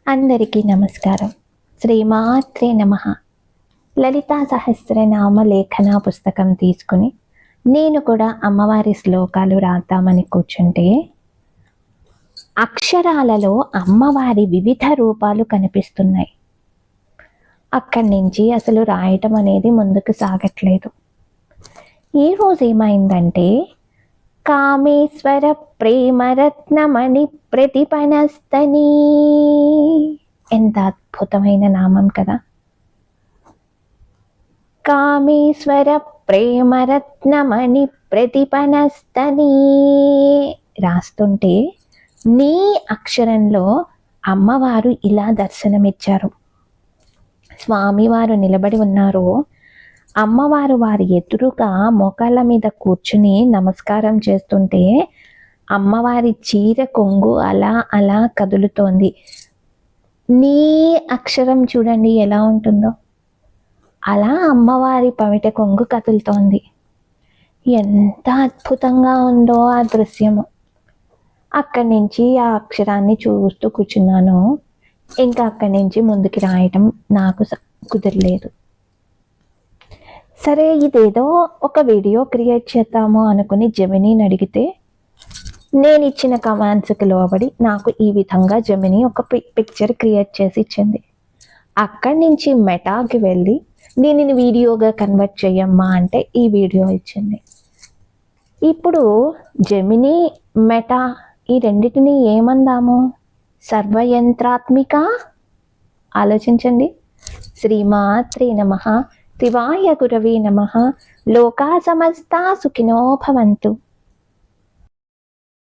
అందరికీ నమస్కారం. శ్రీమాత్రే నమః. లలితా సహస్రనామ లేఖన పుస్తకం తీసుకుని నేను కూడా అమ్మవారి శ్లోకాలు రాద్దామని కూర్చుంటే అక్షరాలలో అమ్మవారి వివిధ రూపాలు కనిపిస్తున్నాయి. అక్కడి నుంచి అసలు రాయటం అనేది ముందుకు సాగట్లేదు. ఈరోజు ఏమైందంటే కామేశ్వర ప్రేమరత్నమణి ప్రతిపనస్తని. ఎంత అద్భుతమైన నామం కదా. కామేశ్వర ప్రేమరత్నమణి ప్రతిపనస్తని రాస్తుంటే నీ అక్షరంలో అమ్మవారు ఇలా దర్శనమిచ్చారు. స్వామివారు నిలబడి ఉన్నారు. అమ్మవారు వారి ఎదురుగా మోకాళ్ళ మీద కూర్చుని నమస్కారం చేస్తుంటే అమ్మవారి చీర కొంగు అలా అలా కదులుతోంది. నీ అక్షరం చూడండి ఎలా ఉంటుందో, అలా అమ్మవారి పమిట కొంగు కదులుతోంది. ఎంత అద్భుతంగా ఉందో ఆ దృశ్యము. అక్కడి నుంచి ఆ అక్షరాన్ని చూస్తూ కూర్చున్నాను. ఇంకా అక్కడి నుంచి ముందుకు రాయటం నాకు కుదరలేదు. సరే, ఇదేదో ఒక వీడియో క్రియేట్ చేద్దాము అనుకుని జెమినీని అడిగితే నేను ఇచ్చిన కమాండ్స్కి లోబడి నాకు ఈ విధంగా జెమినీ ఒక పిక్చర్ క్రియేట్ చేసి ఇచ్చింది. అక్కడి నుంచి మెటాకి వెళ్ళి దీనిని వీడియోగా కన్వర్ట్ చేయమ్మా అంటే ఈ వీడియో ఇచ్చింది. ఇప్పుడు జెమినీ, మెటా ఈ రెండిటిని ఏమందాము? సర్వయంత్రాత్మిక. ఆలోచించండి. శ్రీమాత్రే నమః. శివాయ గురవే నమః. లోకా సమస్తా సుఖినో భవంతు.